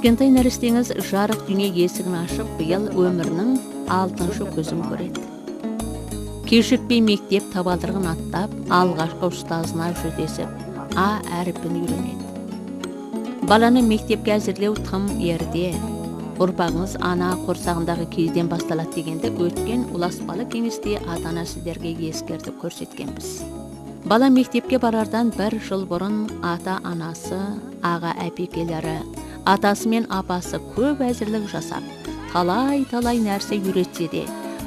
Кішкентай нәрестеңіз жарық дүние есігін ашып, биыл өмірінің 6-шы көзін көреді. Кешікпей мектеп табалдырығын аттап, алғашқы ұстазына жүздесіп, А әріпін үйренеді. Баланы мектепке әзірлеу тым ерте. Ұрпағыңыз ана қорсағындағы кезден басталады дегенді өткен ұласпалы кеңесте ата-ана сіздерге ескертіп көрсеткенбіз. Бала мектепке барардан 1 жыл бұрын ата-анасы, аға әпекелері, атасы мен апасы көп әзірлік жасап, талай нәрсе үйретсе де,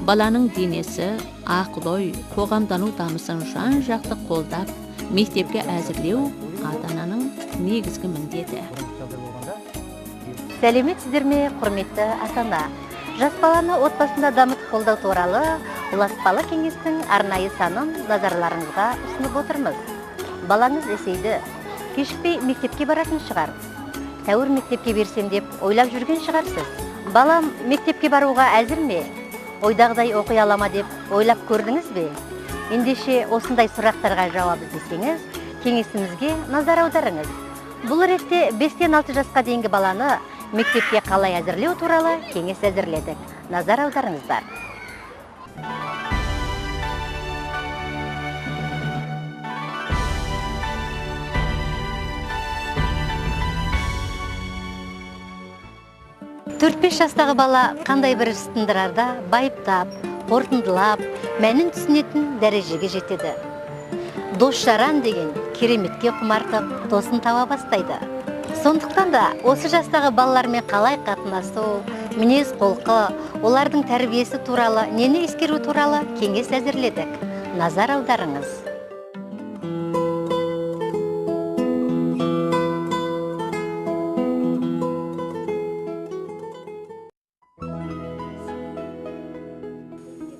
баланың денесі, ақыл-ой, қоғамдану дамысын жан-жақты қолдап, мектепке әзірлеу ата-ананың негізгі міндеті. Сәлеметсіздер ме, құрметті ата-ана? Жас баланы отбасында дамытып қолдау туралы ұласпалы кеңестің арнайы санын назарларыңызға ұсынып отырмыз. Балаңыз есейді, кешікпей мектепке баратын шығар. Тәуір мектепке берсем деп ойлап жүрген шығарсыз. Балам мектепке баруға әзір ме? Ойдағыдай оқи алама деп ойлап көрдіңіз бе? Ендеше осындай сұрақтарға жауап іздесеңіз, кеңесімізге назар аударыңыз. Бұл ретте 5-6 жасқа дейінгі баланы мектепке қалай әзірлеу туралы кеңес әзірледік. Назар аударыңыздар. Төрт-бес жастағы бала қандай бір іс тындырарда байыптап, қорытындылап, мәнін түсінетін дәрежеге жетеді. Дос жаран деген кереметке құмартып, досын таба бастайды. Сондықтан да осы жастағы балалармен қалай қатынасу, мінез құлқы, олардың тәрбиесі туралы, нені ескеру туралы кеңес әзірледік. Назар аударыңыз.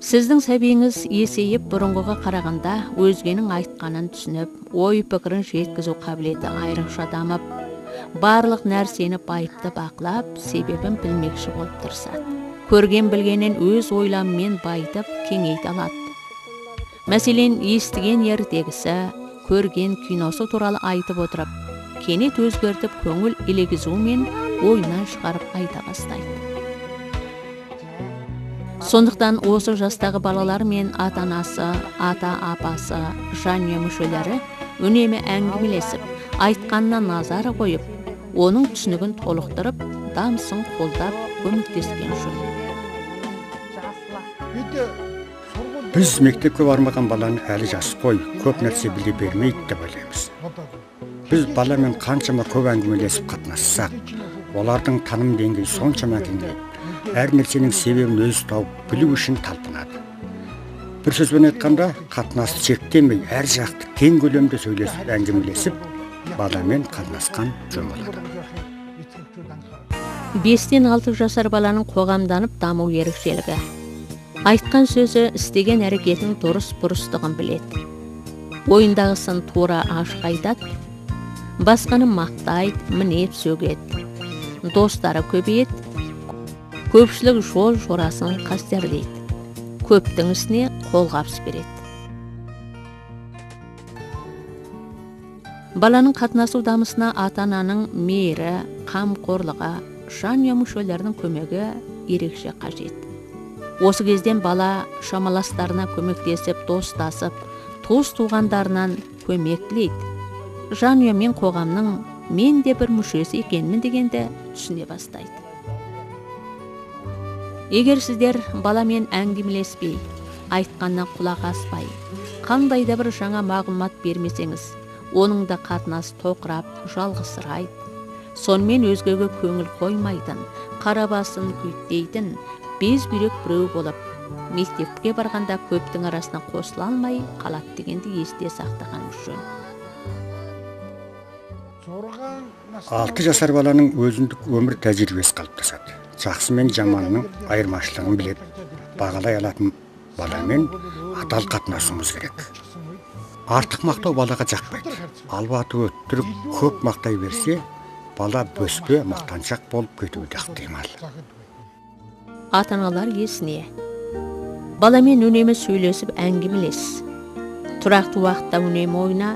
Сіздің сәбиіңіз есейіп бұрынғыға қарағанда өзгенің айтқанын түсініп, ой пікірін жеткізу қабілеті айрықша дамып, барлық нәрсені байыпты бақылап, себебін білмекші болып тырысады. Көрген білгенін өз ойламымен байытып, кеңейте алады. Мәселен, естіген ертегісі, көрген киносы туралы айтып отырып, кенет өзгертіп көңіл елегізумен ойынан шығарып айта бастайды. Сондықтан осы жастағы балалар мен ата-анасы, ата-апасы, жанұя мүшелері үнемі әңгімелесіп, айтқанына назар қойып, оның түсінігін толықтырып, дамысын қолдап, көмектескен жөн. Біз мектепке бармаған баланы әлі жас қой, көп нәрсе біле бермейді деп ойлаймыз. Біз баламен қаншама көп әңгімелесіп қатынассақ, олардың таным деңгейі соншама кеңейді. Әр нәрсенің себебін өз тауып білу үшін талпынады. Бір сөзбен айтқанда, қатынасты шектемей, әр жақты кең көлемде сөйлесіп, әңгімелесіп, баламен қатынасқан жөн болады. 5-6 жасар баланың қоғамданып даму ерекшелігі. Айтқан сөзі, істеген әрекетінің дұрыс-бұрыстығын біледі. Ойындағысын тура ашық айтады, басқаны мақтайды, мінеп сөгеді. Достары көбейеді, көпшілік жол жорасын қастерлейді. Көптің ісіне қолғабыс береді. Баланың қатынасу дамысына ата-ананың мейірі, қамқорлығы, жанұя мүшелерінің көмегі ерекше қажет. Осы кезден бала шамаластарына көмектесіп, достасып, туыс туғандарынан көмек тілейді. Жанұя мен қоғамның мен де бір мүшесі екенмін дегенді түсіне бастайды. Егер сіздер баламен әңгімелеспей, айтқаннан құлақ аспай, қандай да бір жаңа мағлұмат бермесеңіз, оның да қатынасы тоқырап, жалғызсырайды. Сонымен өзгеге көңіл қоймайтын, қарабасын күйттейтін, без-бүйрек біреу болып, мектепке барғанда көптің арасына қосыла алмай қалады дегенді есте сақтағанымыз жөн. 6 жасар баланың өзіндік өмір тәжірибесі қалыптасады. Жақсы мен жаманның айырмашылығын біледі. Бағалай алатын баламен адал қатынасуымыз керек. Артық мақтау балаға жақпайды. Албаты өттіріп көп мақтай берсе, бала бөспе мақтаншақ болып кетуі де ықтимал. Ата-аналар есіне. Баламен үнемі сөйлесіп әңгімелес. Тұрақты уақытта үнемі ойна.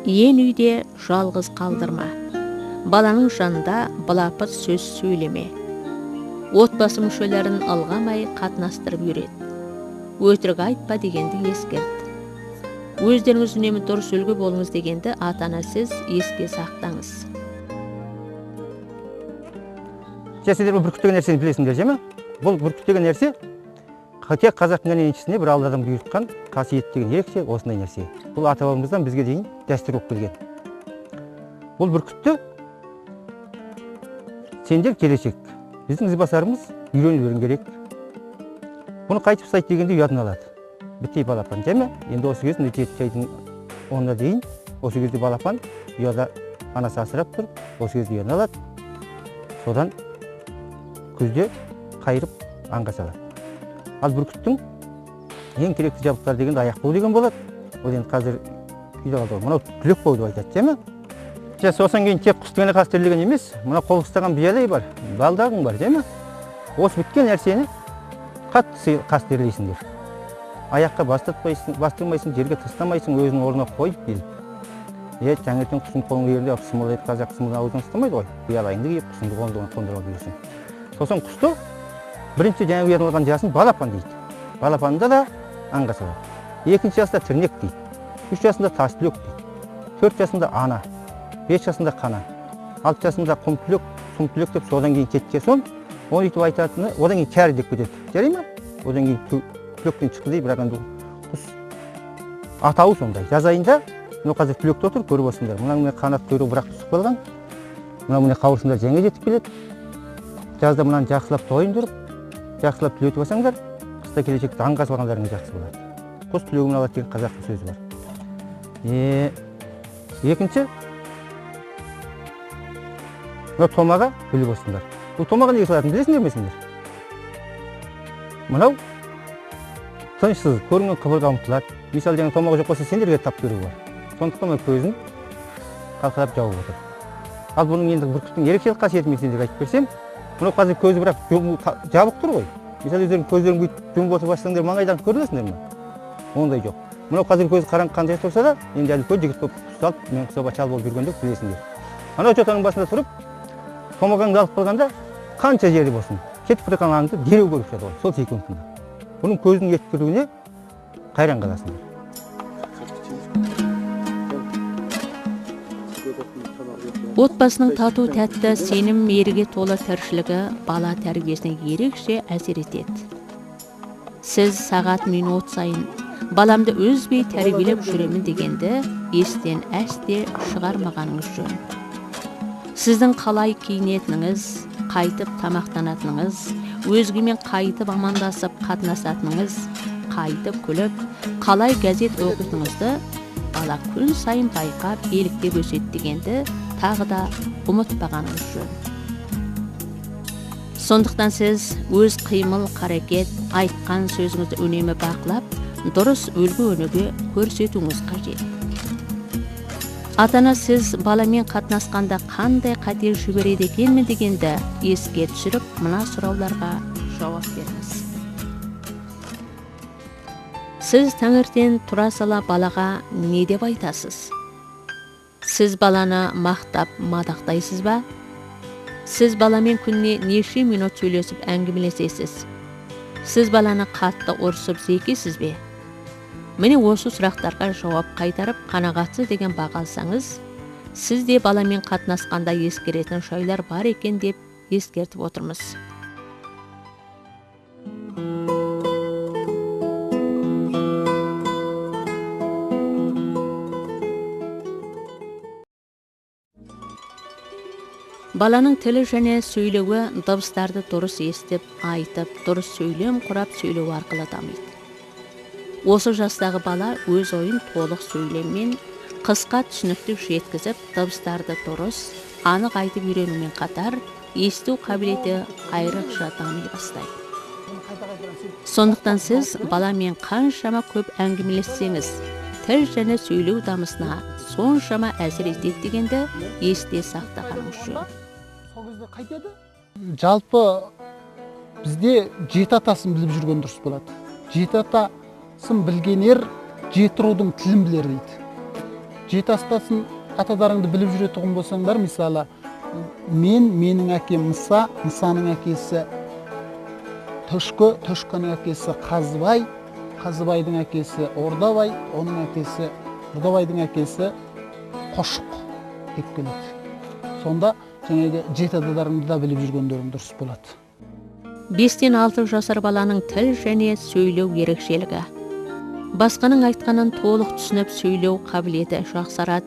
Ен үйде жалғыз қалдырма. баланың жанында былапыт сөз сөйлеме. Отбасы мүшелерін ылғамай қатынастырып үйрет. Өтірік айтпа дегенді ескерт. Өздеріңіз үнемі дұрыс үлгі болыңыз дегенді ата-ана сіз еске сақтаңыз. Сіздер бұл бүркіт деген нәрсені білесіңдер, жеме? Бұл бүркіт деген нәрсе тек қазақтың еншісіне бір алладан бұйыртқан қасиет деген ерекше осындай нәрсе. Бұл ата-бабамыздан бізге дейін дәстүр болып келген. Бұл бүркітті сендер келешек. Біздің ізбасарымыз үйреніп беруін керек. Бұны қайтып ұстайды дегенде ұятын алады. Біттей балапан, жеме? Енді осы кезінде 7 айдың 10-на дейін осы кезде балапан ұяда анасы асырап тұр, осы кезде ұяны алады. Содан күзде қайырып аңға салады. Ал бүркіттің ең керекті жабдықтар дегенде аяқ бау деген болады. Ол енді қазір үйде қалды. Мынау түлек бау деп айтады, жеме? Сосын кейін тек құсты ғана қастерлеген емес, мына қол ұстаған биялай бар, балдағың бар, жеме? Осы біткен нәрсені қатты қастерлейсіңдер. Аяққа бастырмайсың, жерге тастамайсың, өзінің орнына қойып келіп. Таңертең құсын қолың ерінде сымылайды, қазақ сымылын аузын ұстамайды ғой. Биялайыңды киіп, құсынды қолыңды қондырып бересің. Сосын құсты бірінші жаңа ұялған жасын балапан дейді. Балапанында да аңға салады. 2 жасында тірнек дейді. 3 жасында тас түлек дейді. 4 жасында ана. 5 жасында қана, 6 жасында құм түлек, сұм түлек деп содан кейін кетке сон, оны үйтіп айтатыны, одан кейін кәрі деп кетеді. Жарай ма? Одан кейін түлектен шыққызай, бірақ енді құс атауы сондай. Жаз айында, мынау қазір түлекте отыр, көріп осындар. Мына қанат құйрығы бірақ түсіп қалған. Мына қауырсындар жаңа жетіп келеді. Жазда мынаны жақсылап тойындырып, жақсылап түлетіп алсаңдар, қыста келешекте аңға салғандарыңыз жақсы болады. Құс түлегін алады деген қазақтың сөзі бар. Екінші, мынау томаға біліп осындар. Бұл томаға неге салатынын білесіңдер ме сендер? Мынау тынышсыз, көрінген қыбырға ұмтылады. Мысалы, жаңа томаға жоқ болса, сендерге тап көру бар. Сондықтан мына көзін қалқалап жауып отыр. Ал бұның енді бүркіттің ерекшелік қасиетін мен сендерге айтып берсем, мынау қазір көзі бірақ жабық тұр ғой. Мысалы, өздерің көздерің бүйтіп жұмып отырып ашсаңдар, маңайдан көресіңдер ме? Ондай жоқ. Мынау қазір көзі қараңғы қандай тұрса да, енді әлі көз жігіт болып ұсталып, мен құсаба шал болып жүргенде білесіңдер. Анау жотаның басында тұрып, томағаңды алып қалғанда қанша жері болсын, кетіп бара жатқан аңды дереу көріп шығады ғой, сол секундында. Бұның көзінің еткіруіне қайран қаласыңдар. Отбасының тату тәтті сенім мерге толы тіршілігі бала тәрбиесіне ерекше әсер етеді. Сіз сағат минут сайын баламды өзбей тәрбиелеп жүремін дегенді естен әсте шығармағаныңыз жөн. Сіздің қалай киінетініңіз, қайтып тамақтанатыныңыз, өзгемен қайтып амандасып қатынасатыныңыз, қайтып күліп, қалай газет оқитыныңызды бала күн сайын байқап, еліктеп өседі дегенді тағы да ұмытпағаныңыз жөн. Сондықтан сіз өз қимыл, қарекет, айтқан сөзіңізді үнемі бақылап, дұрыс үлгі-өнеге көрсетуіңіз қажет. Ата-ана сіз баламен қатынасқанда қандай қате жібереді екенмін дегенді еске түсіріп, мына сұрауларға жауап беріңіз. Сіз таңертең тұра сала балаға не деп айтасыз? Сіз баланы мақтап, мадақтайсыз ба? Сіз баламен күніне неше минут сөйлесіп әңгімелесесіз? Сіз баланы қатты ұрсып зекесіз бе? Міне осы сұрақтарға жауап қайтарып, қанағатсыз деген баға алсаңыз, сіз де баламен қатынасқанда ескеретін жайлар бар екен деп ескертіп отырмыз. Баланың тілі және сөйлеуі дыбыстарды дұрыс естіп, айтып, дұрыс сөйлем құрап сөйлеу арқылы дамиды. Осы жастағы бала өз ойын толық сөйлеммен, қысқа түсінікті жеткізіп, дыбыстарды дұрыс, анық айтып үйренумен қатар, есту қабілеті айрықша дами бастайды. Сондықтан сіз баламен қаншама көп әңгімелессеңіз, тіл және сөйлеу дамысына соншама әсер етеді дегенді есте сақтағаныңыз жөн. Жалпы бізде жеті атасын біліп жүрген дұрыс болады. Жеті атасын білгенер жеті рудың тілін білер дейді. Жеті атасын атадарыңды біліп жүретұғын болсаңдар, мысалы, менің әкем Мұса, Мұсаның әкесі Төшкө, Төшкөнің әкесі Қазыбай, Қазыбайдың әкесі Ордабай, оның әкесі Ордабайдың әкесі Қошық деп келеді. Сонда жаңағы жеті аталарыңды да біліп жүргендерің дұрыс болады. 5-6 жасар баланың тіл және сөйлеу ерекшелігі. Басқаның айтқанын толық түсініп сөйлеу қабілеті жақсарады.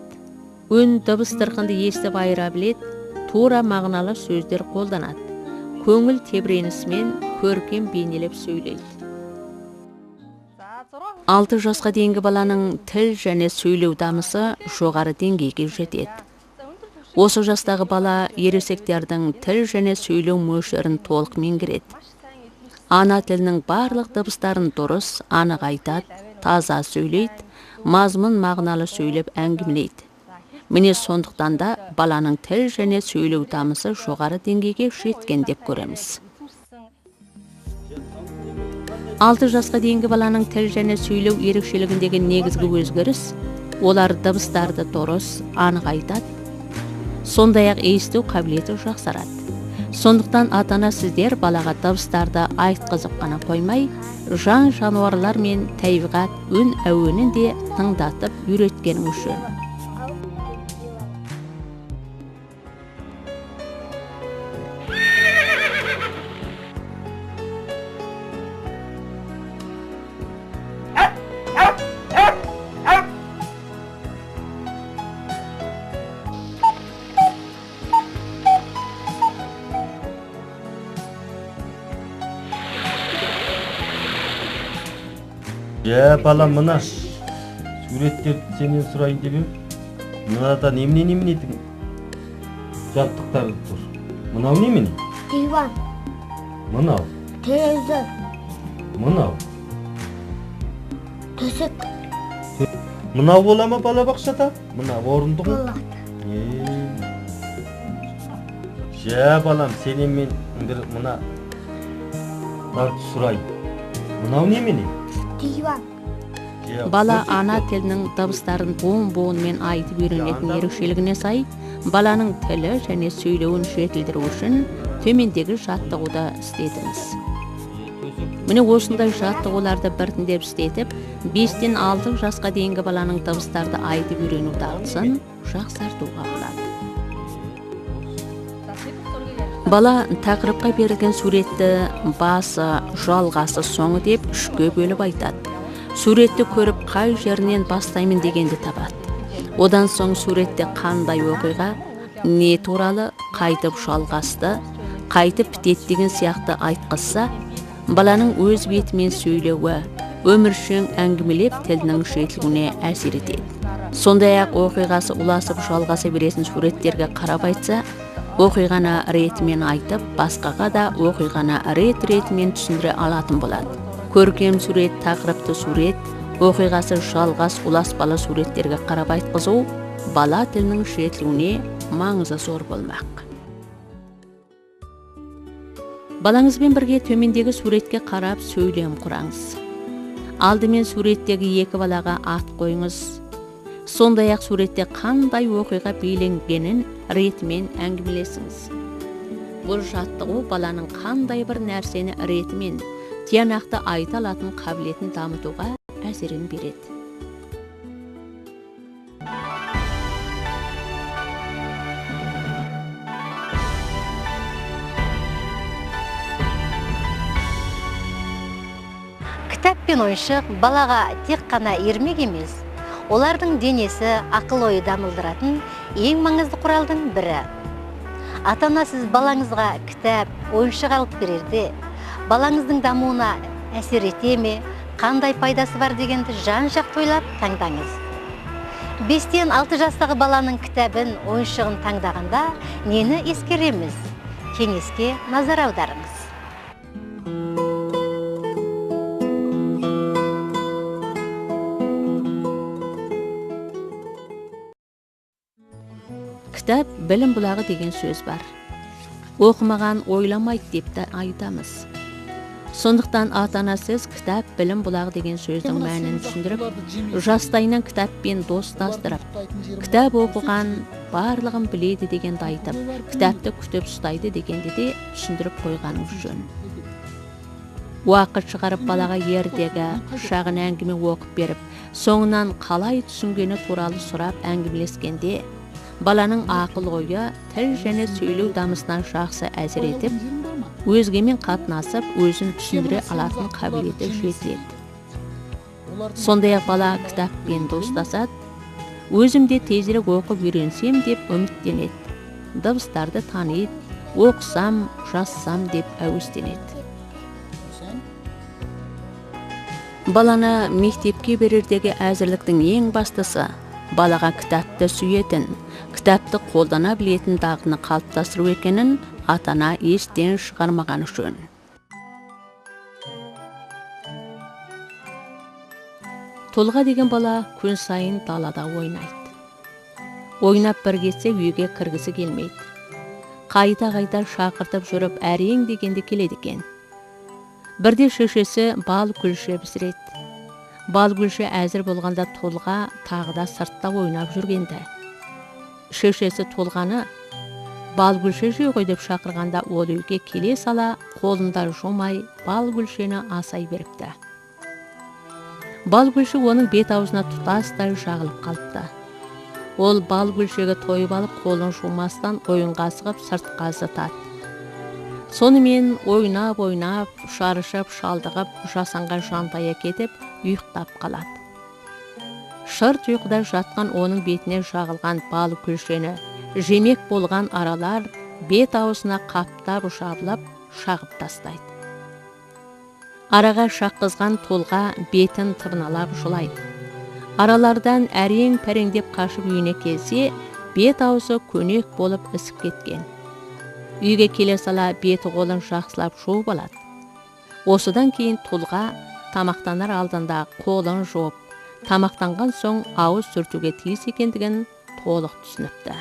Өн дыбыс тырқынды естіп айыра біледі, тура мағыналы сөздер қолданады. Көңіл тебіренісімен көркем бейнелеп сөйлейді. 6 жасқа дейінгі баланың тіл және сөйлеу дамысы жоғары деңгейге жетеді. Осы жастағы бала ересектердің тіл және сөйлеу мөлшерін толық меңгереді. Ана тілінің барлық дыбыстарын дұрыс, анық айтады, таза сөйлейді, мазмұн мағыналы сөйлеп әңгімелейді. Міне сондықтан да баланың тіл және сөйлеу дамысы жоғары деңгейге жеткен деп көреміз. 6 жасқа дейінгі баланың тіл және сөйлеу ерекшелігіндегі негізгі өзгеріс, олар дыбыстарды дұрыс, анық айтады, сондай-ақ есту қабілеті жақсарады. Сондықтан ата-ана сіздер балаға дыбыстарды айтқызып қана қоймай, жан жануарлар мен табиғат үн әуенін де тыңдатып үйреткеніңіз жөн. Балам, мына суреттерді сенен сұрайын деп ем. Мынада немене жаттықтар тұр. Мынау немене? Диван, Мынау, телевизор, мынау. төсек Мынау бола ма балабақшада? Мынау орындық ма? болады. Балам, сенен мен бір мына сұрайын. Мынау немене? Диван, Бала ана тілінің дыбыстарын буын-буынмен айтып үйренетін ерекшелігіне сай, баланың тілі және сөйлеуін жетілдіру үшін төмендегі жаттығуды істетіңіз. Міне осындай жаттығуларды біртіндеп істетіп, 5-6 жасқа дейінгі баланың дыбыстарды айтып үйрену дағдысын жақсартуға болады. Бала тақырыпқа берілген суретті басы, жалғасы, соңы деп 3-ге бөліп айтады. Суретті көріп қай жерінен бастаймын дегенді табады. Одан соң суретте қандай оқиға, не туралы, қайтып жалғасты, қайтып бітеді деген сияқты айтқызса, баланың өз бетімен сөйлеуі, өміршең әңгімелеп тілінің жетілуіне әсер етеді. Сондай-ақ оқиғасы уласып жалғаса беретін суреттерге қарап айтса, оқиғаны ретімен айтып, басқаға да оқиғаны ретімен түсіндіре алатын болады. Көркем сурет, тақырыпты сурет, оқиғасы жалғас уласпалы суреттерге қарап айтқызу бала тілінің жетілуіне маңызы зор болмақ. Балаңызбен бірге төмендегі суретке қарап сөйлем құраңыз. Алдымен суреттегі 2 балаға ат қойыңыз. Сондай-ақ суретте қандай оқиға бейнеленгенін ретімен әңгімелесіңіз. Бұл жаттығу баланың қандай бір нәрсені ретімен тиянақты айта алатын қабілетін дамытуға әсерін береді. Кітап пен ойыншық балаға тек қана ермек емес, олардың денесі, ақыл-ойы дамылдыратын ең маңызды құралдың бірі. Ата-ана сіз балаңызға кітап, ойыншық алып берерде, балаңыздың дамуына әсер ете ме, қандай пайдасы бар дегенді жан-жақты ойлап таңдаңыз. 5-6 жастағы баланың кітабын, ойыншығын таңдағанда нені ескереміз? Кеңеске назар аударыңыз. Кітап білім бұлағы деген сөз бар. Оқымаған ойламайды деп те айтамыз. Сондықтан ата-анасыз кітап білім бұлағы деген сөздің мәнін түсіндіріп, жастайынан кітаппен достастырып, кітап оқыған барлығын біледі дегенді айтып, кітапты күтіп ұстайды дегенді де түсіндіріп қойғанымыз жөн. Уақыт шығарып балаға ертегі, шағын әңгіме оқып беріп, соңынан қалай түсінгені туралы сұрап әңгімелескенде, баланың ақыл ойы, тіл және сөйлеу дамысынан жақсы әсер етіп, өзгемен қатынасып, өзін түсіндіре алатын қабілеті жетіледі. Сондай-ақ бала кітаппен достасады, өзімде тезірек оқып үйренсем деп үміттенеді. Дыбыстарды таниды, оқысам, жазсам деп әуестенеді. Баланы мектепке берердегі әзірліктің ең бастысы балаға кітапты сүйетін, кітапты қолдана білетін дағдыны қалыптастыру екенін ата-ана естен шығармаған жөн. Толға деген бала күн сайын далада ойнайды. Ойнап бір кетсе үйге кіргісі келмейді. Қайта-қайта шақыртып жүріп әрең дегенде келеді екен. Бірде шешесі бал күлше пісіреді. Бал күлше әзір болғанда Толға тағыда сыртта ойнап жүргенді. Шешесі Толғаны бал күлше жей ғой деп шақырғанда ол үйге келе сала, қолында жомай бал күлшені асай беріпті. Бал күлше оның бет аузына тұтастай жағылып қалыпты. Ол бал күлшеге тойып алып, қолын жумастан ойынға асығып сыртқа зытады. Сонымен ойнап, шарышып, шалдығып, жасанға жантая кетіп, ұйықтап қалады. Шырт ұйқыда жатқан оның бетіне жағылған бал күлшені жемек болған аралар бет аузына қаптап жабылып, шағып тастайды. Араға шаққызған Толға бетін тырналап жылайды. Аралардан әрең пәреңдеп қашып үйіне келсе, бет аузы көнек болып ісіп кеткен. Үйге келе сала беті қолын жақсылап жуып алады. Осыдан кейін Толға тамақтанар алдында қолын жуып, тамақтанған соң ауыз сүртуге тиіс екендігін толық түсініпті.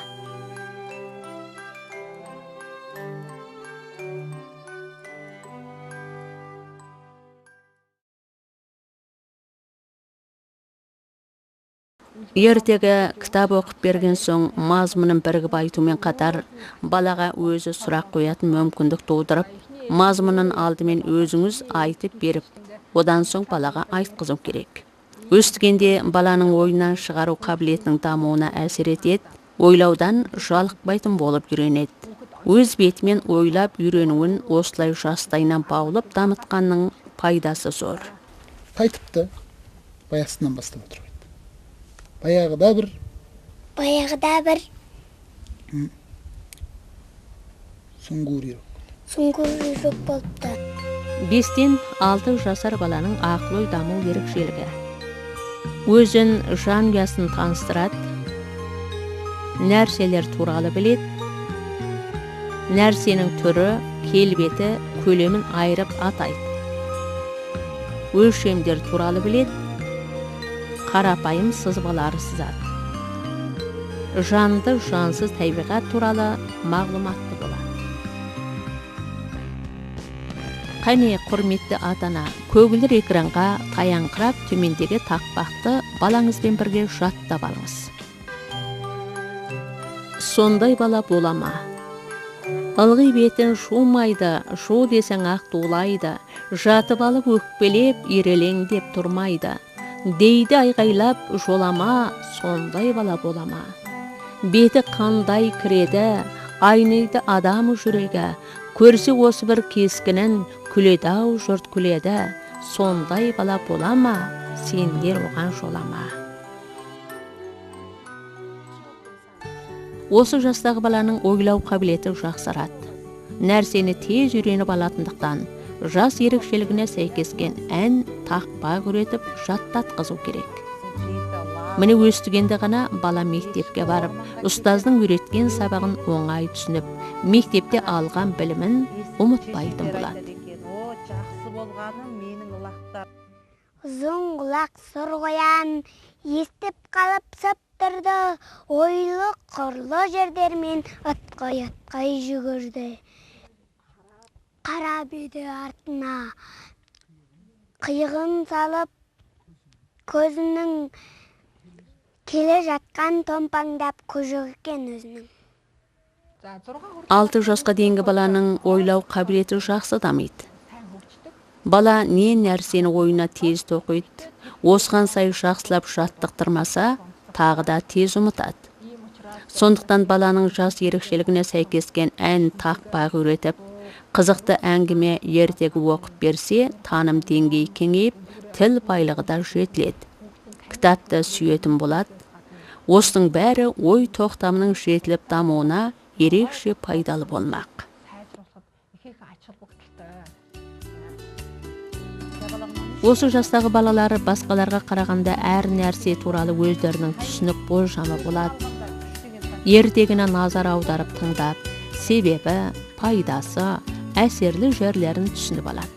Ертегі кітап оқып берген соң мазмұнын бірігіп айтумен қатар балаға өзі сұрақ қоятын мүмкіндік тудырып, мазмұнын алдымен өзіңіз айтып беріп, одан соң балаға айтқызу керек. Өстігенде баланың ойынан шығару қабілетінің дамуына әсер етеді, ойлаудан жалықпайтын болып үйренеді. Өз бетімен ойлап үйренуін осылай жастайынан баулып дамытқанның пайдасы зор. Қайтыпты, баясынан бастап отырып. Баяғыда бір сүңгуір болыпты. 5-6 жасар баланың ақыл ой даму ерекшелігі. Өзін жанұясын таныстырады, нәрселер туралы біледі, нәрсенің түрі, келбеті, көлемін айырып атайды. Өлшемдер туралы біледі, қарапайым сызбалары сызады. Жанды, жансыз табиғат туралы мағлұматты болады. Қане, құрметті ата-ана, көгілдір экранға таяныңқырап төмендегі тақпақты балаңызбен бірге жаттап алыңыз. Сондай бала бола ма? Ылғи бетін жумайды, жу десең ақ тулайды, жатып алып өкпелеп, ирелеңдеп тұрмайды. Дейді айғайлап жолама, сондай бала болама. Беті қандай кіреді, айнайды адам жүрегі, көрсе осы бір кескінін, күледі-ау жұрт күледі, сондай бала болама, сендер оған жолама. Осы жастағы баланың ойлау қабілеті жақсарады. Нәрсені тез үйреніп алатындықтан, жас ерекшелігіне сәйкескен ән тақпақ үйретіп жаттатқызу керек. Міне өстігенде ғана бала мектепке барып, ұстаздың үйреткен сабағын оңай түсініп, мектепте алған білімін ұмытпайтын болады. Ұзын құлақ сұр қоян, естіп қалып саптырды, ойлы құрлы жердермен атқай жүгірді. қарап еді артына, қиығын салып, көзінің келе жатқан томпаңдап көжек екен өзінің. 6 жасқа дейінгі баланың ойлау қабілеті жақсы дамиды. Бала не нәрсені ойына тез тоқиды, осыған сай жақсылап жаттықтырмаса, тағы да тез ұмытады. Сондықтан баланың жас ерекшелігіне сәйкескен ән тақпақ үйретіп, қызықты әңгіме ертегі оқып берсе, таным деңгейі кеңейіп, тіл байлығы да жетіледі. Кітапты сүйетін болады. Осының бәрі ой тоқтамының жетіліп дамуына ерекше пайдалы болмақ. Осы жастағы балалар басқаларға қарағанда әр нәрсе туралы өздерінің түсінік болжамы болады. Ертегіні назар аударып тыңдап, себебі, пайдасы, әсерлі жерлерін түсініп алады.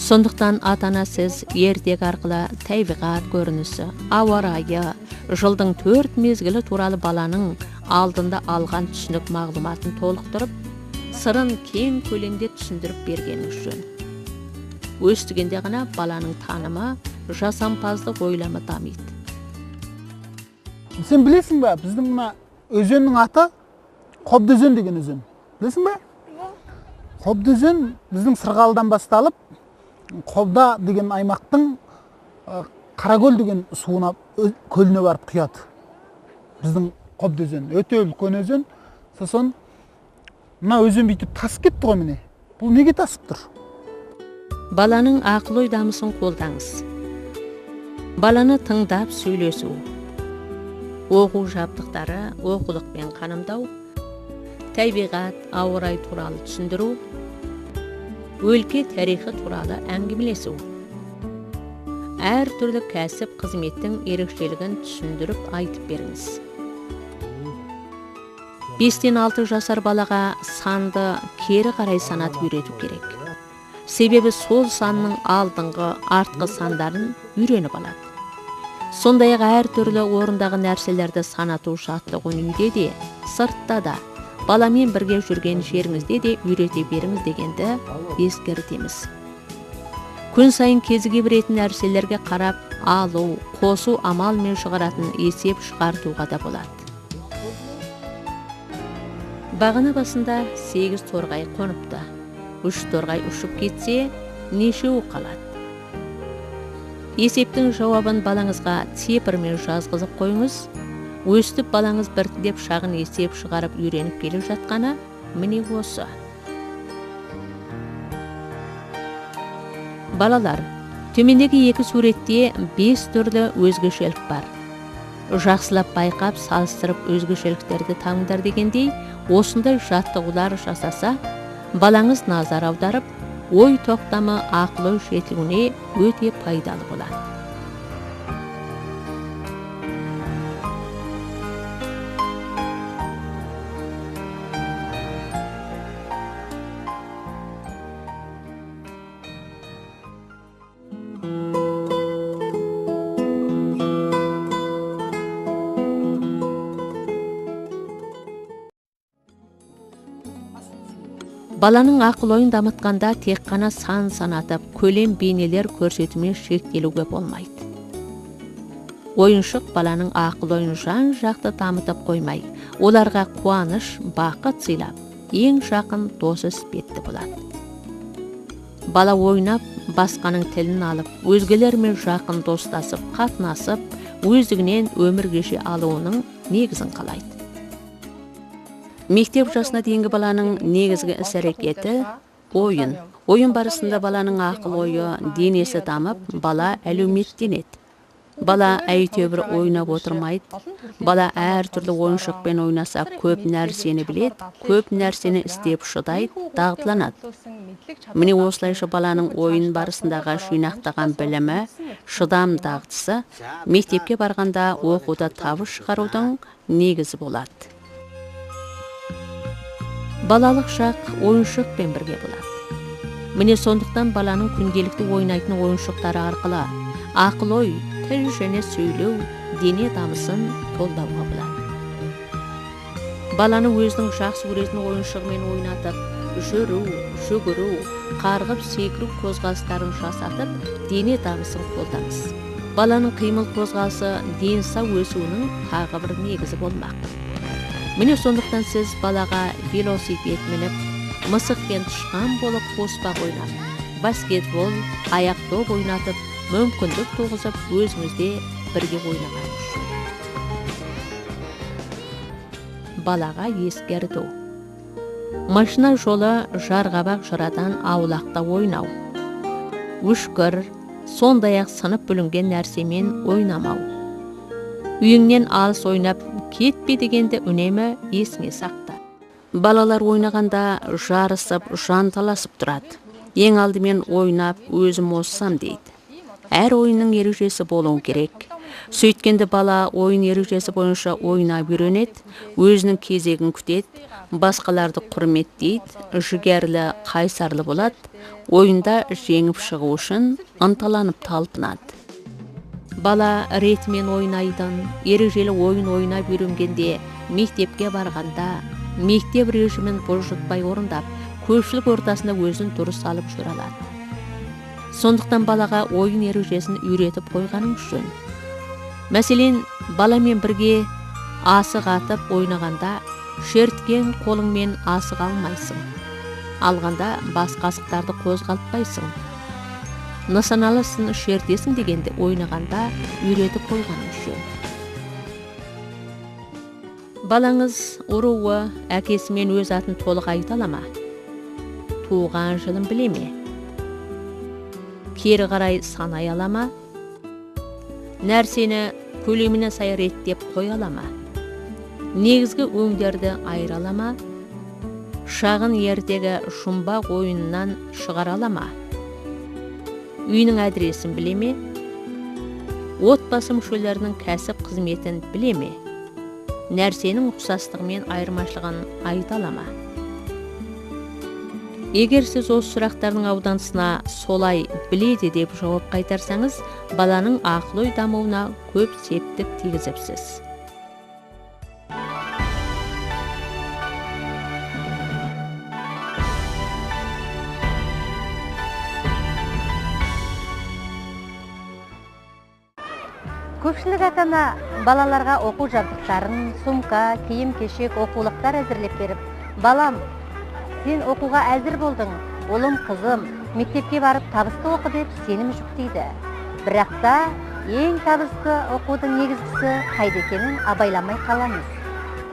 Сондықтан ата-ана сіз ертегі арқылы табиғат көрінісі, ауа райы, жылдың 4 мезгілі туралы баланың алдында алған түсінік мағлұматын толықтырып, сырын кең көлемде түсіндіріп бергеніңіз жөн. Өстігенде ғана баланың танымы, жасампаздық ойлама дамиды. Сен білесің бе, біздің мына өзеннің аты Қобдыөзен деген өзен. Білесің бе? Қобдыөзен біздің Сырғалыдан басталып, Қобда деген аймақтың Қаракөл деген суына, көліне барып құяды. Біздің Қобдыөзен өте үлкен өзен. Сосын мына өзен бүйтіп тасып кетті ғой міне. Бұл неге тасып тұр? Баланың ақыл ой дамысын қолдаңыз. Баланы тыңдап сөйлесу, оқу жабдықтары, оқулықпен қанымдау, табиғат, ауа райы туралы түсіндіру, өлке тарихы туралы әңгімелесу. Әр түрлі кәсіп қызметтің ерекшелігін түсіндіріп айтып беріңіз. 5-6 жасар балаға санды кері қарай санатып үйрету керек. Себебі сол санның алдыңғы, артқы сандарын үйреніп алады. Сондай-ақ әр түрлі орындағы нәрселерді санату жаттығын үйде де, сыртта да, баламен бірге жүрген жеріңізде де үйрете беріңіз дегенді ескертеміз. Күн сайын кезіге беретін нәрселерге қарап, алу, қосу амалмен шығаратын есеп шығартуға да болады. Бағана басында 8 торғай қоныпты. 3 торғай ұшып кетсе, нешеуі қалады? Есептің жауабын балаңызға цифрмен жазғызып қойыңыз. Өстіп балаңыз біртіндеп шағын есеп шығарып үйреніп келіп жатқаны міне осы. Балалар, төмендегі 2 суретте 5 түрлі өзгешелік бар. Жақсылап байқап, салыстырып өзгешеліктерді таныңдар дегендей, осындай жаттығулар жасаса, балаңыз назар аударып, ой тоқтамы ақыл ой жетілуіне өте пайдалы болады. Баланың ақыл ойын дамытқанда тек қана сан санатып, көлем бейнелер көрсетумен шектелуге болмайды. Ойыншық баланың ақыл ойын жан жақты дамытып қоймай, оларға қуаныш, бақыт сыйлап, ең жақын дос іспетті болады. Бала ойнап, басқаның тілін алып, өзгелермен жақын достасып, қатынасып, өздігінен өмір кеше алуының негізін қалайды. Мектеп жасына дейінгі баланың негізгі іс-әрекеті ойын. Ойын барысында баланың ақыл ойы, денесі дамып, бала әлеуметтенеді. Бала әйтеуір ойнап отырмайды. Бала әр түрлі ойыншықпен ойнаса көп нәрсені біледі, көп нәрсені істеп шыдайды, дағдыланады. Міне осылайша баланың ойын барысындағы жинақтаған білімі, шыдам дағдысы мектепке барғанда оқуда табыс шығарудың негізі болады. Балалық шақ ойыншықпен бірге болады. Міне сондықтан баланың күнделікті ойнайтын ойыншықтары арқылы ақыл ой, тіл және сөйлеу, дене дамысын қолдауға болады. Баланы өзінің жақсы көретін ойыншығымен ойнатып, жүру, жүгіру, қарғып секіру қозғалыстарын жасатып, дене дамысын қолданыз. Баланың қимыл қозғалысы дені сау өсуінің тағы бір негізі болмақ. Міне сондықтан сіз балаға велосипед мініп, мысықпен тышқан болып қоспақ ойнап, баскетбол, аяқ-доп ойнатып, мүмкіндік туғызып, өзіңізде бірге ойнағаныңыз жөн. Балаға ескерту. Машина жолы жарғабақ жырадан аулақта ойнау. Үшкір, сондай-ақ сынып бүлінген нәрсемен ойнамау. Үйіңнен алыс ойнап кетпе дегенде үнемі есіңе сақта. Балалар ойнағанда жарысып, жанталасып тұрады. Ең алдымен ойнап, өзім озсам дейді. Әр ойынның ережесі болуы керек. Сөйткенде бала ойын ережесі бойынша ойнап үйренеді, өзінің кезегін күтеді, басқаларды құрметтейді, жігерлі, қайсарлы болады, ойында жеңіп шығу үшін ынталанып талпынады. Бала ретімен ойнайдың, ережелі ойын ойнап үйренгенде, мектепке барғанда, мектеп режимін бұлжытпай орындап, көпшілік ортасында өзін дұрыс алып жүре алады. Сондықтан балаға ойын ережесін үйретіп қойғаның жөн. Мәселен, баламен бірге асық атып ойнағанда, шерткен қолыңмен асық алмайсың. Алғанда басқа асықтарды қозғалтпайсың. Нысаналысын шертесің дегенде ойнағанда үйретіп қойғаның жөн. Балаңыз ұруы әкесімен өз атын толық айта ала ма? Туған жылын біле ме? Кері қарай санай ала ма? Нәрсені көлеміне сай реттеп қоя ала ма? Негізгі өңдерді айыра ала ма? Шағын ертегі жұмбақ ойынынан шығара ала ма? Үйінің адресін біле ме? Отбасы мүшелерінің кәсіп қызметін біле ме? Нәрсенің ұқсастығымен айырмашылығын айта ала ма? Егер сіз осы сұрақтардың ауданысына солай біледі деп жауап қайтарсаңыз, баланың ақыл-ой дамуына көп септік тигізіпсіз. Көпшілік ата-ана балаларға оқу жабдықтарын, сумка, киім-кешек, оқулықтар әзірлеп беріп, балам, сен оқуға әзір болдың, олым, қызым, мектепке барып табысты оқы деп сенім жүктейді. Бірақ та ең табысты оқудың негізгісі қайда екенін абайламай қаламыз.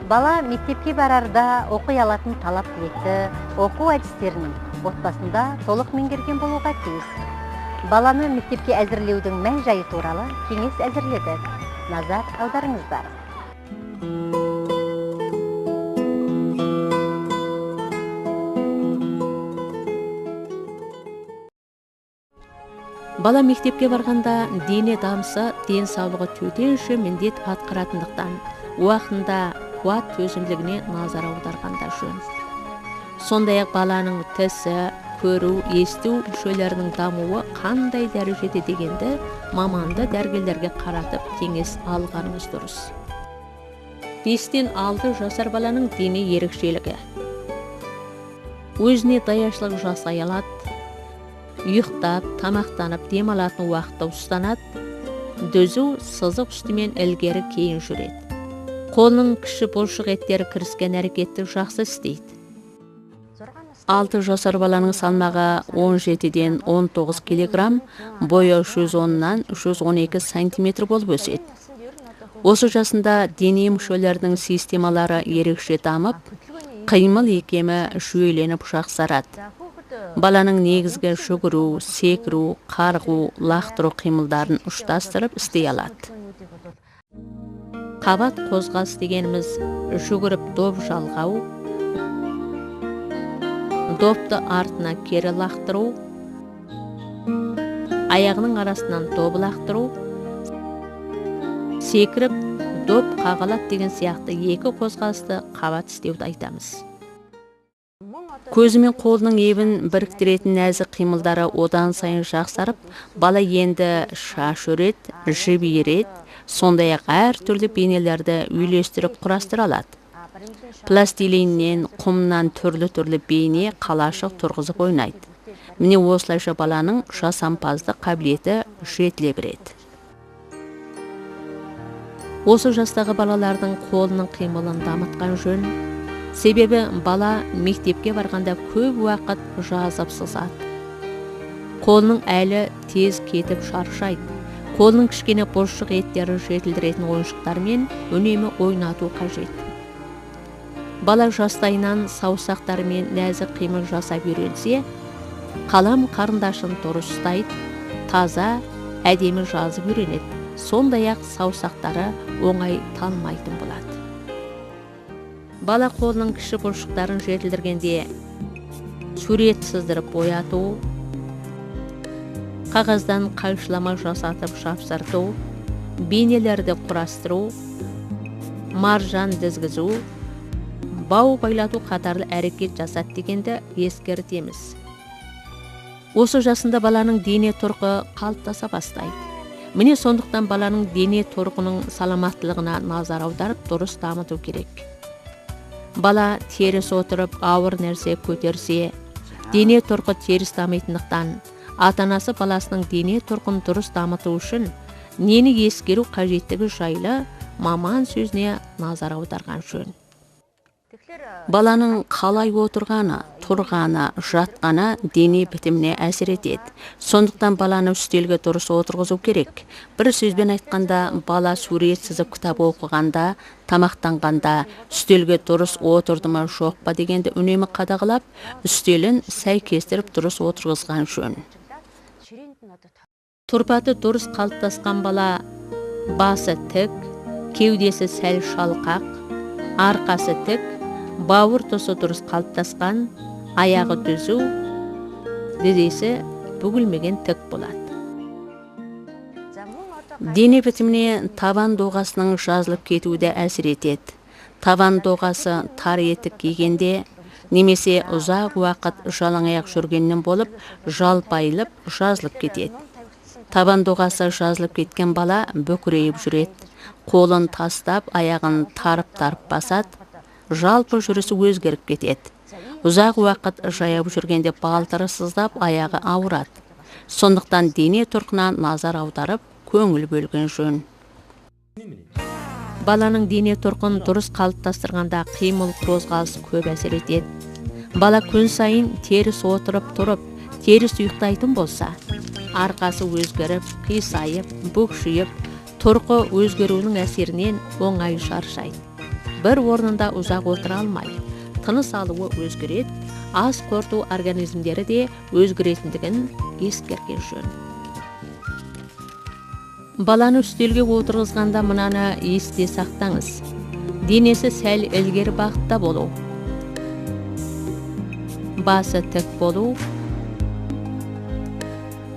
Бала мектепке барарда оқи алатын талап тілекті, оқу әдістерінің отбасында толық меңгерген болуға тиіс. Баланы мектепке әзірлеудің мән-жайы туралы кеңес әзірледік. Назар аударыңыздар. Бала мектепке барғанда дене дамысы денсаулығы төтенше міндет атқаратындықтан, уақытында қуат төзімділігіне назар аударғанда жөн. Сондай-ақ баланың тісі, көру, есту мүшелерінің дамуы қандай дәрежеде дегенді маманды дәрігерлерге қаратып кеңес алғаныңыз дұрыс. 5-6 жасар баланың дене ерекшелігі. Өзіне даяшылық жасай алады, ұйықтап, тамақтанып, демалатын уақытта ұстанады, дүзу сызық үстімен ілгері кейін жүреді. Қолының кіші бұлшық еттері кіріскен әрекетті жақсы істейді. 6 жасар баланың салмағы 17-ден 19 килограмм, бойы 110-нан 112 сантиметр болып өседі. Осы жасында дене мүшелерінің системалары ерекше дамып, қимыл икемі жүйеленіп жақсарады. Баланың негізгі жүгіру, секіру, қарғу, лақтыру қимылдарын ұштастырып істей алады. Қабат қозғалыс дегеніміз жүгіріп доп жалғау, допты артына кері лақтыру, аяғының арасынан доп лақтыру, секіріп доп қағалат деген сияқты екі қозғалысты қабат істеуді айтамыз. Көзі мен қолының ебін біріктіретін нәзік қимылдары одан сайын жақсарып, бала енді шаш өреді, жіп иіреді, сондай-ақ әр түрлі бейнелерді үйлестіріп құрастыра алады. Пластилиннен, құмнан түрлі бейне қалашық тұрғызып ойнайды. Міне осылайша баланың жасампаздық қабілеті жетіле береді. Осы жастағы балалардың қолының қимылын дамытқан жөн. Себебі бала мектепке барғанда көп уақыт жазып сызады. Қолының әлі тез кетіп шаршайды. Қолының кішкене бұлшық еттері жетілдіретін ойыншықтармен үнемі ойнату қажет. Бала жастайынан саусақтарымен нәзік қимыл жасап үйренсе, қалам қарындашын дұрыс ұстайды, таза, әдемі жазып үйренеді. Сондай-ақ саусақтары оңай талмайтын болады. Бала қолының кіші бұлшықтарын жетілдіргенде сурет сыздырып бояту, қағаздан қайшылама жасатып жапсырту, бейнелерді құрастыру, маржан дізгізу, бау байлату қатарлы әрекет жасады дегенді ескертеміз. Осы жасында баланың дене тұрқы қалыптаса бастайды. Міне сондықтан баланың дене тұрқының саламаттылығына назар аударып дұрыс дамыту керек. Бала теріс отырып, ауыр нәрсе көтерсе, дене тұрқы теріс дамитындықтан, ата-анасы баласының дене тұрқын дұрыс дамыту үшін нені ескеру қажеттігі жайлы маман сөзіне назар аударған жөн. Баланың қалай отырғаны, тұрғаны, жатқаны дене бітіміне әсер етеді. Сондықтан баланы үстелге дұрыс отырғызу керек. Бір сөзбен айтқанда, бала сурет сызып кітап оқығанда, тамақтанғанда, үстелге дұрыс отырды ма жоқ па дегенді үнемі қадағалап, үстелін сәйкестіріп дұрыс отырғызған жөн. Тұрпаты дұрыс қалыптасқан бала басы тік, кеудесі сәл шалқақ, арқасы тік, бауыр тұсы дұрыс қалыптасқан, аяғы түзу, тізесі бүгілмеген тік болады. Дене бітіміне табан доғасының жазылып кетуі де әсер етеді. Табан доғасы тар етік кигенде, немесе ұзақ уақыт жалаң аяқ жүргеннен болып, жалпайылып, жазылып кетеді. Табан доғасы жазылып кеткен бала бүкірейіп жүреді, қолын тастап, аяғын тарып басады, жалпы жүрісі өзгеріп кетеді. Ұзақ уақыт жаяу жүргенде балтыры сыздап, аяғы ауырады. Сондықтан дене тұрқына назар аударып, көңіл бөлген жөн. Баланың дене тұрқын дұрыс қалыптастырғанда қимыл қозғалыс көп әсер етеді. Бала күн сайын теріс отырып тұрып, теріс ұйықтайтын болса, арқасы өзгеріп, қисайып, бүкшиіп, тұрқы өзгеруінің әсерінен оңай шаршайды. Бір орнында ұзақ отыра алмай, тыныс алуы өзгереді, ас қорыту организмдері де өзгеретіндігін ескерген жөн. Баланы үстелге отырғызғанда мынаны есте сақтаңыз. Денесі сәл ілгері бағытта болу, басы тік болу,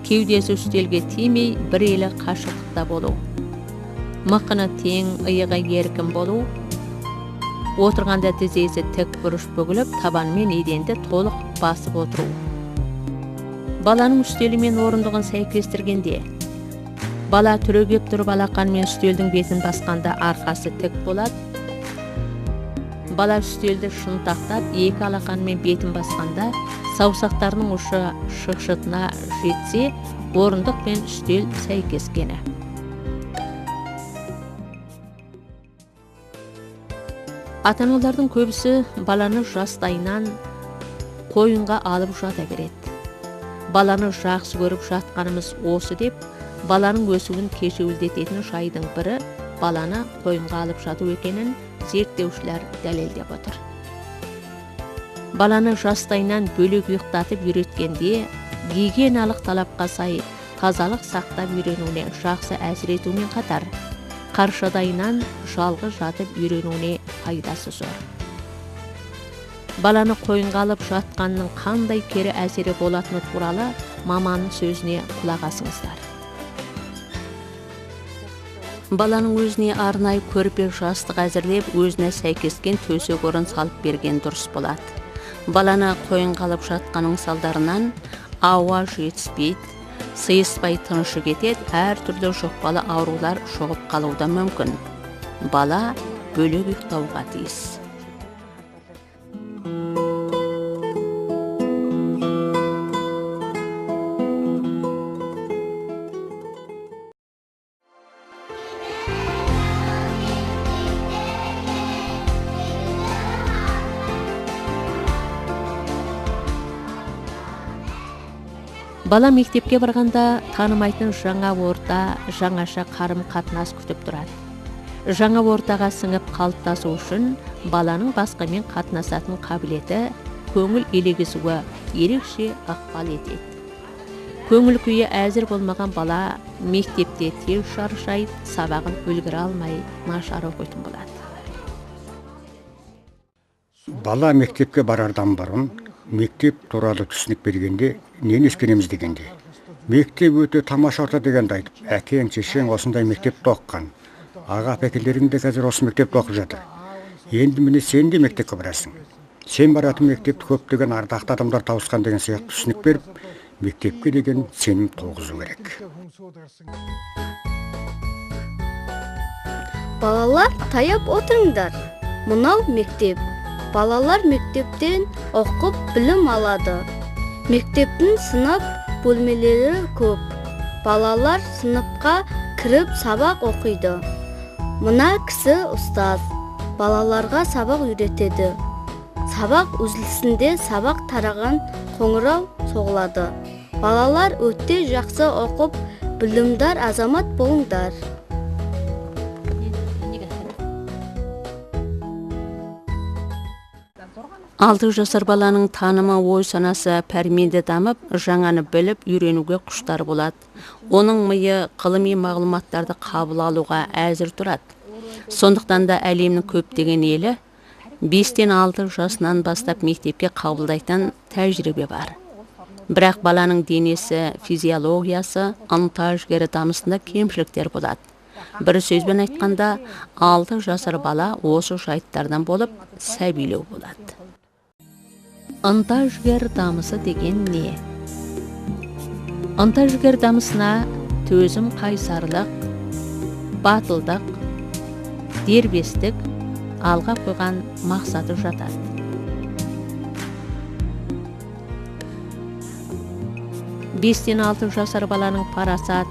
кеудесі үстелге тимей бір елі қашықтықта болу, мықыны тең, иығы еркін болу, отырғанда тізесі тік бұрыш бүгіліп, табанмен еденді толық басып отыру. Баланың үстелі мен орындығын сәйкестіргенде, бала түрегеп тұрып алақанымен үстелдің бетін басқанда арқасы тік болады. Бала үстелді шынтақтап, екі алақанымен бетін басқанда саусақтарының ұшы шықшытына жетсе, орындық пен үстел сәйкескені. Ата-аналардың көбісі баланы жастайынан қойынға алып жата береді. Баланы жақсы көріп жатқанымыз осы деп, баланың өсуін кешеуілдететін жайдың бірі баланы қойынға алып жату екенін зерттеушілер дәлелдеп отыр. Баланы жастайынан бөлек ұйықтатып үйреткенде, гигиеналық талапқа сай тазалық сақтап үйренуіне жақсы әсер етумен қатар, қаршадайынан жалғыз жатып үйренуіне пайдасы зор. Баланы қойынға алып жатқанның қандай кері әсері болатыны туралы маманның сөзіне құлақ асыңыздар. Баланың өзіне арнайы көрпе жастық әзірлеп, өзіне сәйкескен төсек орын салып берген дұрыс болады. Баланы қойынға алып жатқанның салдарынан ауа жетіспейді, сыйыспай тынышы кетеді, әртүрлі жұқпалы аурулар шоғып қалуы да мүмкін. Бала бөлек ұйықтауға тиіс. Бала мектепке барғанда танымайтын жаңа орта, жаңаша қарым қатынас күтіп тұрады. Жаңа ортаға сіңіп қалыптасу үшін баланың басқамен қатынасатын қабілеті көңіл елегізуі ерекше ықпал етеді. Көңіл күйі әзір болмаған бала мектепте тез шаршайды, сабағын үлгере алмай нашар оқитын болады. Бала мектепке барардан бұрын мектеп туралы түсінік бергенде нені ескереміз дегенде. Мектеп өте тамаша орта дегенді айтып, әкең, шешең осындай мектепте оқыған. Аға әпекелерің де қазір осы мектепте оқып жатыр. Енді міне сен де мектепке барасың. Сен баратын мектепті көптеген ардақты адамдар тауысқан деген сияқты түсінік беріп, мектепке деген сенім туғызу керек. Балалар, таяп отырыңдар. Мынау мектеп. Балалар мектептен оқып білім алады. Мектептің сынып бөлмелері көп. Балалар сыныпқа кіріп сабақ оқиды. Мына кісі ұстаз. Балаларға сабақ үйретеді. Сабақ үзілісінде сабақ тараған қоңырау соғылады. Балалар өте жақсы оқып, білімдар азамат болыңдар. 6 жасар баланың танымы, ой санасы пәрменді дамып, жаңаны біліп, үйренуге құштар болады. Оның миы ғылыми мағлұматтарды қабыл алуға әзір тұрады. Сондықтан да әлемнің көптеген елі 5-6 жасынан бастап мектепке қабылдайтын тәжірибе бар. Бірақ баланың денесі, физиологиясы, ынта-жігері дамысында кемшіліктер болады. Бір сөзбен айтқанда, 6 жасар бала осы жайттардан болып сәбилеу болады. Ынта-жігер дамысы деген не? Ынта-жігер дамысына төзім, қайсарлық, батылдық, дербестік, алға қойған мақсаты жатады. Бестен 6 жасар баланың парасат,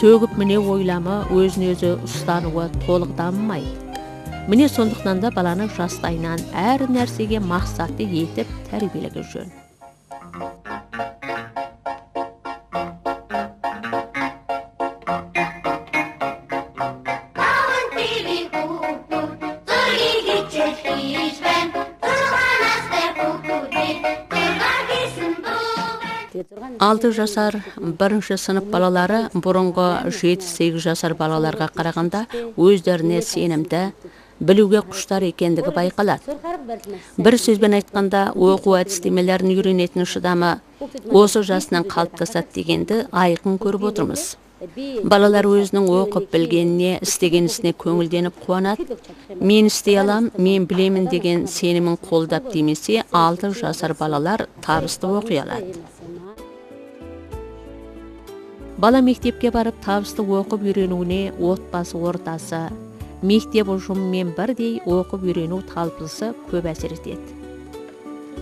сөгіп міне ойламы, өзін өзі ұстануы толық дамымайды. Міне сондықтан да баланы жастайынан әр нәрсеге мақсатты етіп тәрбиелеу жөн. Алты жасар бірінші сынып балалары бұрынғы 7-8 жасар балаларға қарағанда өздеріне сенімді, білуге құштар екендігі байқалады. Бір сөзбен айтқанда, оқу әдістемелерін үйренетін шыдамы осы жасынан қалыптасады дегенді айқын көріп отырмыз. Балалар өзінің оқып білгеніне, істеген ісіне көңілденіп қуанады. Мен істей алам, мен білемін деген сенімін қолдап демесе, 6 жасар балалар табысты оқи алады. Бала мектепке барып табысты оқып үйренуіне отбасы ортасы, мектеп ұжымымен бірдей оқып үйрену талпынысы көп әсер етеді.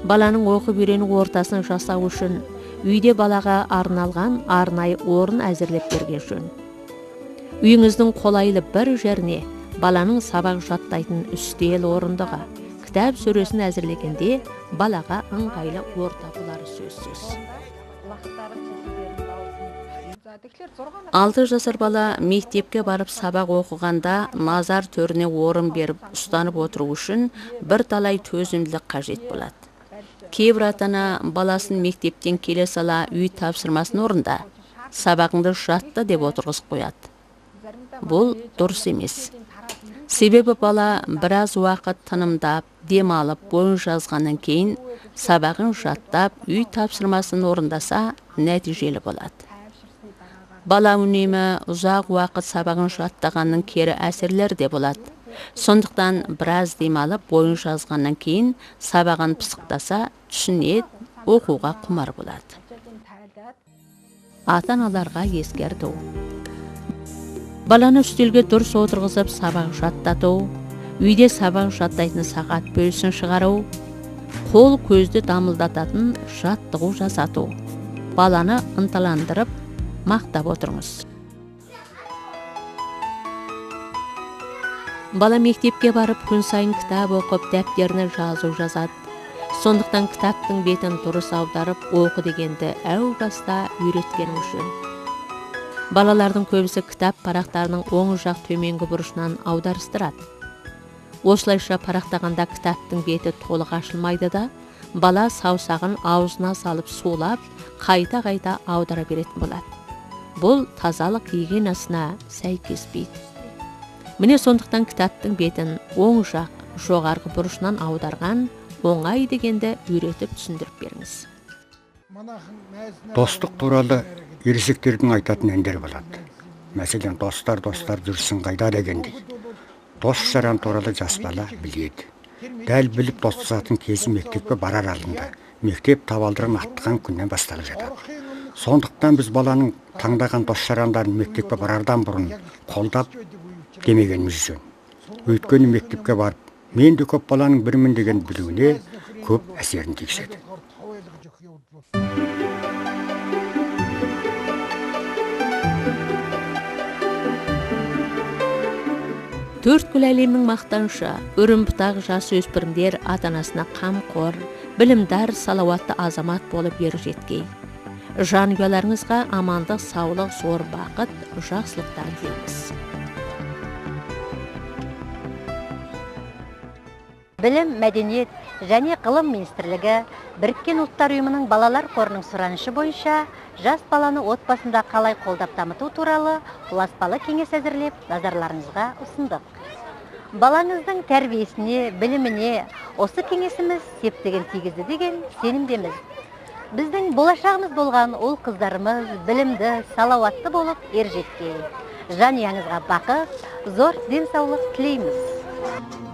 Баланың оқып үйрену ортасын жасау үшін үйде балаға арналған арнайы орын әзірлеп берген жөн. Үйіңіздің қолайлы бір жеріне баланың сабақ жаттайтын үстел орындығы, кітап сөресін әзірлегенде балаға ыңғайлы орта болары сөзсіз. 6 жасар бала мектепке барып сабақ оқығанда назар төріне орын беріп ұстанып отыру үшін бірталай төзімділік қажет болады. Кейбір ата-ана баласын мектептен келе сала үй тапсырмасын орында, сабағыңды жатты деп отырғызып қояды. Бұл дұрыс емес. Себебі бала біраз уақыт тынымдап, демалып, бойын жазғаннан кейін сабағын жаттап, үй тапсырмасын орындаса нәтижелі болады. Бала үнемі ұзақ уақыт сабағын жаттағанның кері әсерлері де болады. Сондықтан біраз демалып, бойын жазғаннан кейін сабағын пысықтаса, түсінеді, оқуға құмар болады. Ата-аналарға ескерту. Баланы үстелге дұрыс отырғызып сабақ жаттату, үйде сабақ жаттайтын сағат бөлісін шығару, қол көзді дамылдататын жаттығу жасату. Баланы ынталандырып, мақтап отырыңыз. Бала мектепке барып күн сайын кітап оқып, дәптеріне жазу жазады. Сондықтан кітаптың бетін дұрыс аударып оқы дегенді әу баста үйреткен үшін. Балалардың көбісі кітап парақтарының оң жақ төменгі бұрышынан аударыстырады. Осылайша парақтағанда кітаптың беті толық ашылмайды да, бала саусағын аузына салып сулап, қайта-қайта аудара беретін болады. Бұл тазалық гигиенасына сәйкеспейді. Міне сондықтан кітаптың бетін оң жақ жоғарғы бұрышынан аударған оңай дегенді үйретіп түсіндіріп беріңіз. Достық туралы ересектердің айтатын әндер болады. Мәселен, достар жүрсін қайда дегендей. Дос жаран туралы жас бала біледі. Дәл біліп достасатын кезі мектепке барар алдында. Мектеп табалдырығын аттаған күннен басталып жатады. Сондықтан біз баланың таңдаған дос жарандарын мектепке барардан бұрын қолдап демегеніміз жөн. Өйткені мектепке барып, мен де көп баланың бірімін деген білуіне көп әсерін тигізеді. Төрткүл әлемнің мақтаншы, үрім-бұтақ жас өспірімдер ата-анасына қамқор, білімдар, салауатты азамат болып ержеткей. Жанұяларыңызға амандық, саулық, зор бақыт, жақсылықтар тілейміз. Білім, мәдениет және ғылым министрлігі Біріккен ұлттар ұйымының балалар қорының сұранышы бойынша жас баланы отбасында қалай қолдап дамыту туралы ұласпалы кеңес әзірлеп, назарларыңызға ұсындық. Балаңыздың тәрбиесіне, біліміне осы кеңесіміз септігін тигізді деген сенімдеміз. Біздің болашағымыз болған ол қыздарымыз білімді, салауатты болып ержеткей. Жанұяңызға бақыт, зор денсаулық тілейміз.